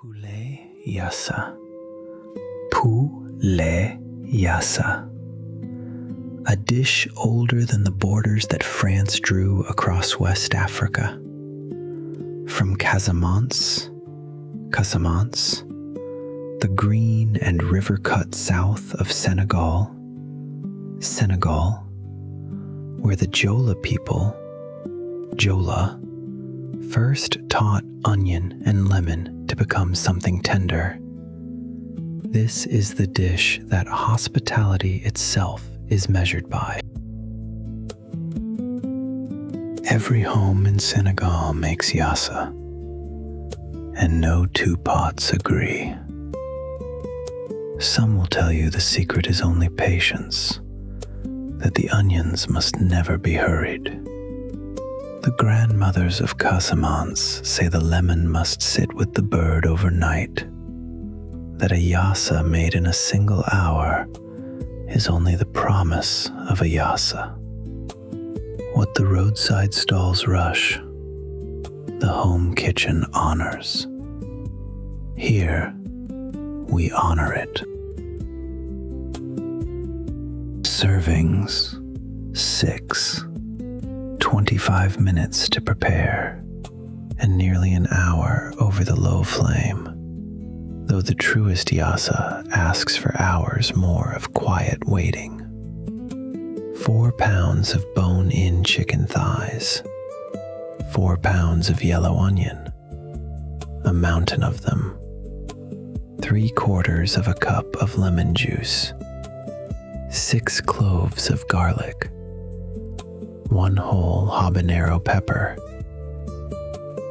Poulet Yassa. Poulet Yassa. A dish older than the borders that France drew across West Africa. From Casamance, the green and river-cut south of Senegal, where the Jola people, first taught onion and lemon to become something tender. This is the dish that hospitality itself is measured by. Every home in Senegal makes YAH-sah, and no two pots agree. Some will tell you the secret is only patience, that the onions must never be hurried. The grandmothers of Casamance say the lemon must sit with the bird overnight, that a YAH-sah made in a single hour is only the promise of a YAH-sah. What the roadside stalls rush, the home kitchen honors. Here, we honor it. Servings, 6. 25 minutes to prepare, and nearly an hour over the low flame, though the truest YAH-sah asks for hours more of quiet waiting. 4 pounds of bone-in chicken thighs, 4 pounds of yellow onion, a mountain of them, 3/4 of a cup of lemon juice, 6 cloves of garlic, 1 whole habanero pepper,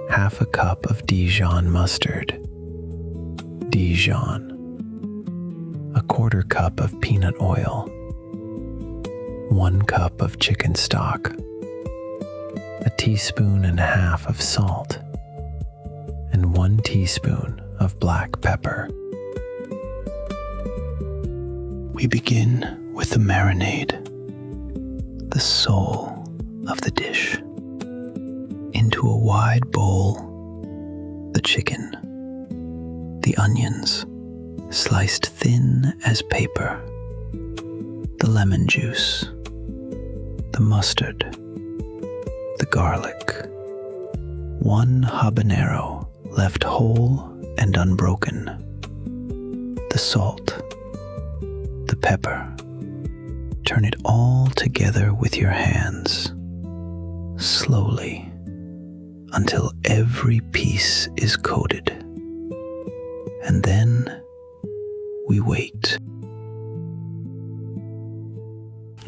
1/2 cup of Dijon mustard, 1/4 cup of peanut oil, 1 cup of chicken stock, 1.5 teaspoons of salt, and 1 teaspoon of black pepper. We begin with the marinade, the soul of the dish. Into a wide bowl, the chicken, the onions sliced thin as paper, the lemon juice, the mustard, the garlic, 1 habanero left whole and unbroken, the salt, the pepper. Turn it all together with your hands, slowly, until every piece is coated. And then we wait.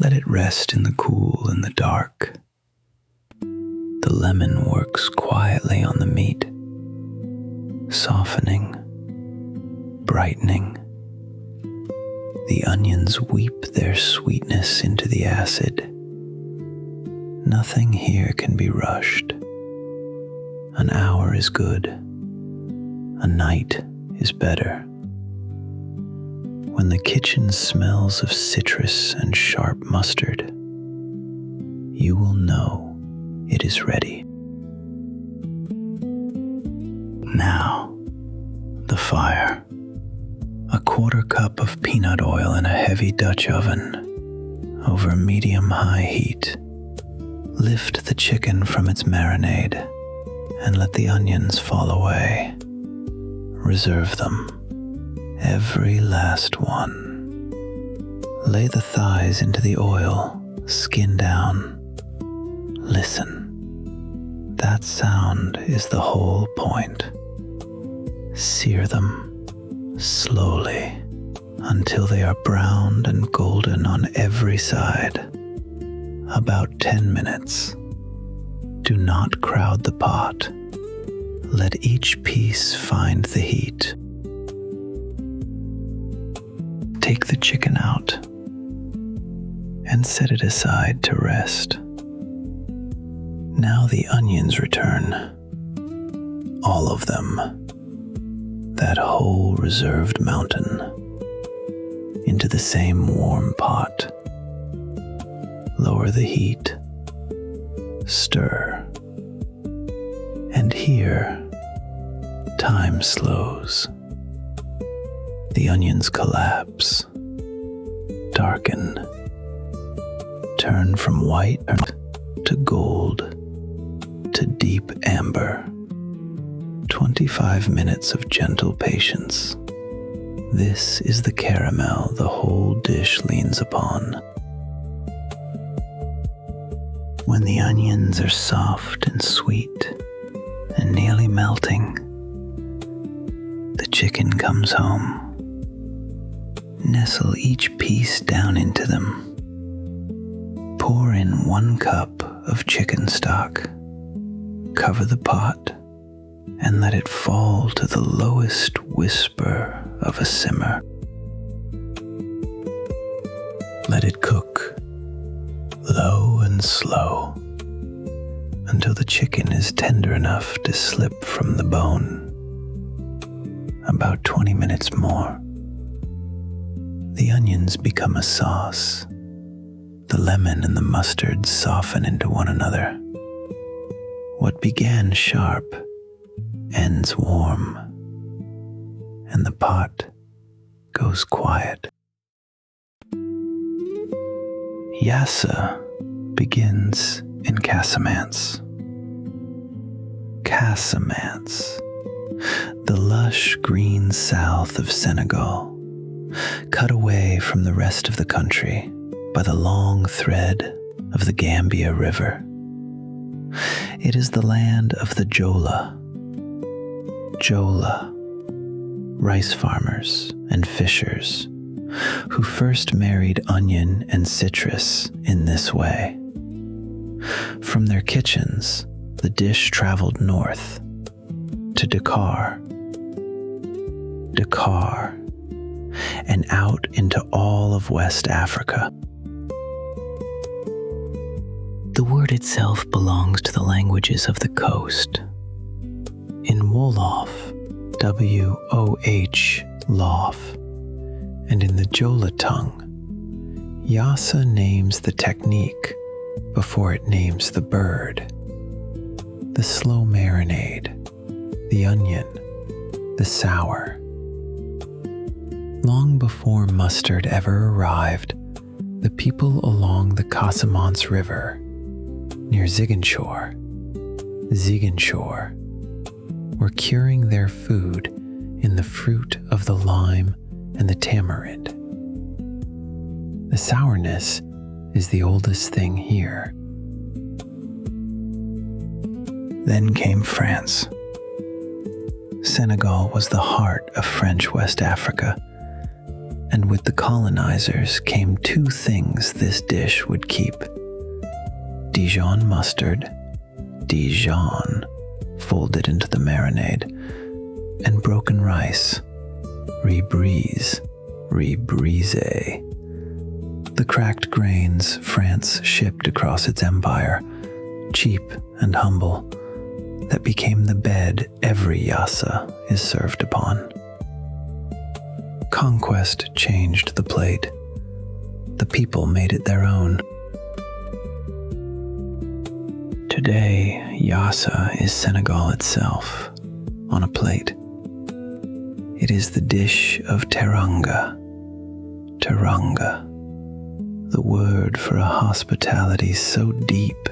Let it rest in the cool and the dark. The lemon works quietly on the meat, softening, brightening. The onions weep their sweetness into the acid. Nothing here can be rushed. An hour is good. A night is better. When the kitchen smells of citrus and sharp mustard, you will know it is ready. Now, the fire. 1/4 cup of peanut oil in a heavy Dutch oven over medium-high heat. Lift the chicken from its marinade and let the onions fall away. Reserve them, every last one. Lay the thighs into the oil, skin down. Listen. That sound is the whole point. Sear them slowly until they are browned and golden on every side. About 10 minutes. Do not crowd the pot. Let each piece find the heat. Take the chicken out and set it aside to rest. Now the onions return. All of them. That whole reserved mountain. Into the same warm pot. Lower the heat. Stir. And here, Time slows. The onions collapse, darken, turn from white to gold to deep amber. 25 minutes of gentle patience. This is the caramel the whole dish leans upon. When the onions are soft and sweet and nearly melting, the chicken comes home. Nestle each piece down into them. Pour in 1 cup of chicken stock. Cover the pot and let it fall to the lowest whisper of a simmer. Let it cook, low and slow, until the chicken is tender enough to slip from the bone. About 20 minutes more. The onions become a sauce. The lemon and the mustard soften into one another. What began sharp ends warm, and the pot goes quiet. YAH-sah begins in Casamance. Casamance, the lush green south of Senegal, cut away from the rest of the country by the long thread of the Gambia River. It is the land of the Jola, rice farmers and fishers, who first married onion and citrus in this way. From their kitchens, the dish traveled north to Dakar, and out into all of West Africa. The word itself belongs to the languages of the coast. In Wolof, W-O-H, lof, and in the Jola tongue, YAH-sah names the technique before it names the bird. The slow marinade, the onion, the sour. Long before mustard ever arrived, the people along the Casamance River, near Ziguinchor, were curing their food in the fruit of the lime and the tamarind. The sourness is the oldest thing here. Then came France. Senegal was the heart of French West Africa, and with the colonizers came 2 things this dish would keep: Dijon mustard, Dijon, folded into the marinade, and broken rice, rebrise. The cracked grains France shipped across its empire, cheap and humble, that became the bed every YAH-sah is served upon. Conquest changed the plate. The people made it their own. Today, YAH-sah is Senegal itself, on a plate. It is the dish of teranga, the word for a hospitality so deep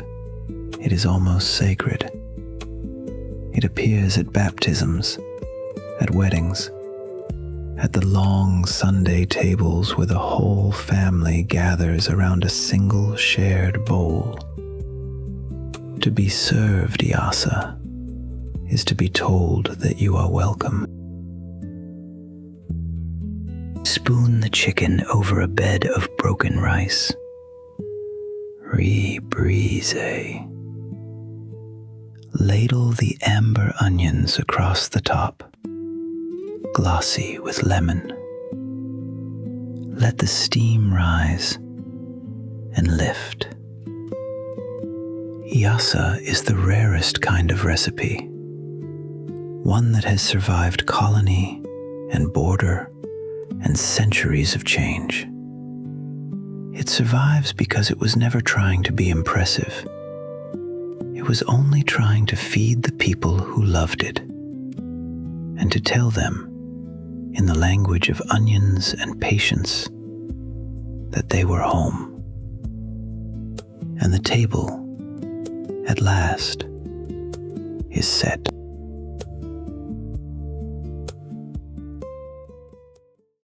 it is almost sacred. It appears at baptisms, at weddings, at the long Sunday tables where the whole family gathers around a single shared bowl. To be served YAH-sah is to be told that you are welcome. Spoon the chicken over a bed of broken rice. Rebrise. Ladle the amber onions across the top, glossy with lemon. Let the steam rise and lift. YAH-sah is the rarest kind of recipe, one that has survived colony and border and centuries of change. It survives because it was never trying to be impressive. It was only trying to feed the people who loved it. and to tell them, in the language of onions and patience, that they were home. And the table, at last, is set.